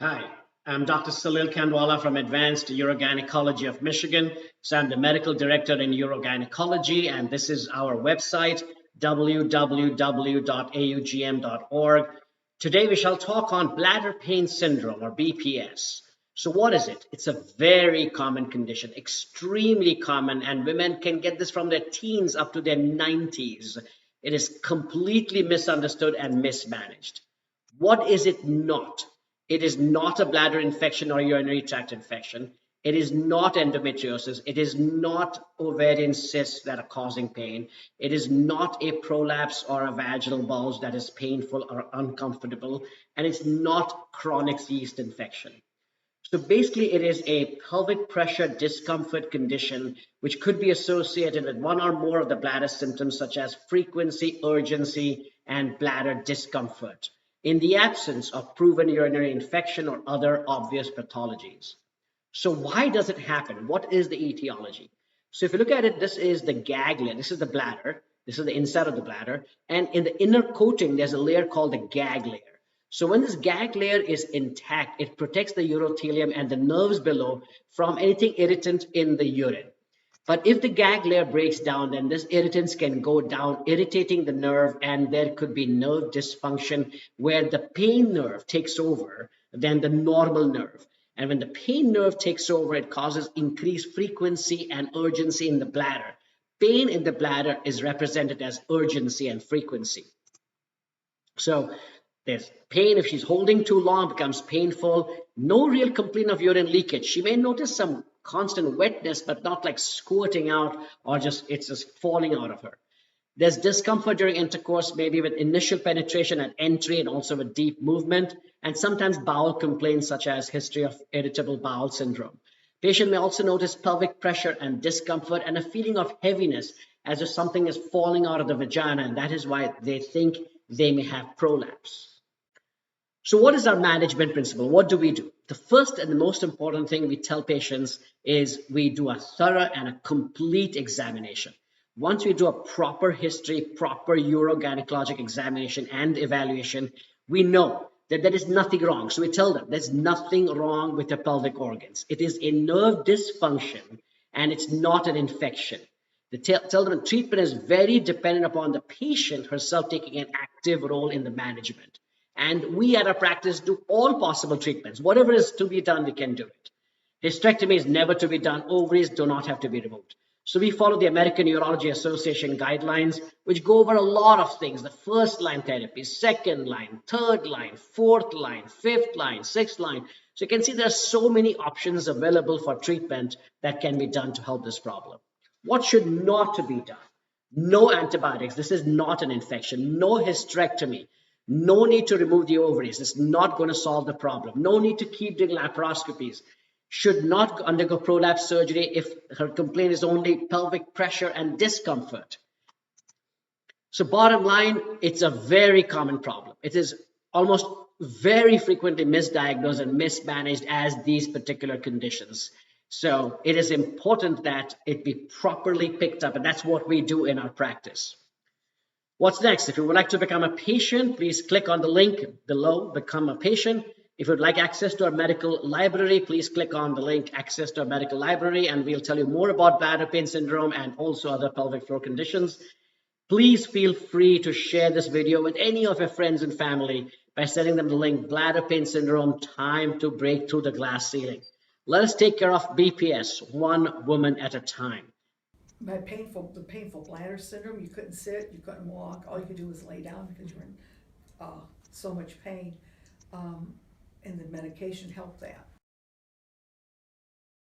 Hi, I'm Dr. Salil Kandwala from Advanced Urogynecology of Michigan. So I'm the medical director in urogynecology, and this is our website, www.augm.org. Today we shall talk on bladder pain syndrome or BPS. So what is it? It's a very common condition, extremely common, and women can get this from their teens up to their 90s. It is completely misunderstood and mismanaged. What is it not? It is not a bladder infection or urinary tract infection. It is not endometriosis. It is not ovarian cysts that are causing pain. It is not a prolapse or a vaginal bulge that is painful or uncomfortable. And it's not chronic yeast infection. So basically, it is a pelvic pressure discomfort condition which could be associated with one or more of the bladder symptoms, such as frequency, urgency, and bladder discomfort, in the absence of proven urinary infection or other obvious pathologies. So, why does it happen? What is the etiology? So, if you look at it, this is the gag layer, this is the bladder, this is the inside of the bladder, and in the inner coating, there's a layer called the gag layer. So when this gag layer is intact, it protects the urothelium and the nerves below from anything irritant in the urine. But if the gag layer breaks down, then this irritants can go down, irritating the nerve, and there could be nerve dysfunction where the pain nerve takes over than the normal nerve. And when the pain nerve takes over, it causes increased frequency and urgency in the bladder. Pain in the bladder is represented as urgency and frequency. So there's pain if she's holding too long, becomes painful. No real complaint of urine leakage. She may notice some constant wetness, but not like squirting out or it's just falling out of her. There's discomfort during intercourse, maybe with initial penetration at entry and also with deep movement, and sometimes bowel complaints such as history of irritable bowel syndrome. Patient may also notice pelvic pressure and discomfort and a feeling of heaviness as if something is falling out of the vagina, and that is why they think they may have prolapse. So what is our management principle? What do we do? The first and the most important thing we tell patients is we do a thorough and a complete examination. Once we do a proper history, proper urogynecologic examination and evaluation, we know that there is nothing wrong. So we tell them there's nothing wrong with the pelvic organs. It is a nerve dysfunction and it's not an infection. Tell them treatment is very dependent upon the patient herself taking an active role in the management. And we at our practice do all possible treatments. Whatever is to be done, we can do it. Hysterectomy is never to be done. Ovaries do not have to be removed. So we follow the American Urology Association guidelines, which go over a lot of things. The first line therapy, second line, third line, fourth line, fifth line, sixth line. So you can see there are so many options available for treatment that can be done to help this problem. What should not be done? No antibiotics. This is not an infection. No hysterectomy. No need to remove the ovaries. It's not going to solve the problem. No need to keep doing laparoscopies. Should not undergo prolapse surgery if her complaint is only pelvic pressure and discomfort. So bottom line, it's a very common problem. It is almost very frequently misdiagnosed and mismanaged as these particular conditions. So it is important that it be properly picked up, and that's what we do in our practice. What's next? If you would like to become a patient, please click on the link below, become a patient. If you'd like access to our medical library, please click on the link, access to our medical library, and we'll tell you more about bladder pain syndrome and also other pelvic floor conditions. Please feel free to share this video with any of your friends and family by sending them the link, bladder pain syndrome, time to break through the glass ceiling. Let us take care of BPS, one woman at a time. The painful bladder syndrome, you couldn't sit, you couldn't walk, all you could do was lay down because you were in so much pain, and the medication helped that.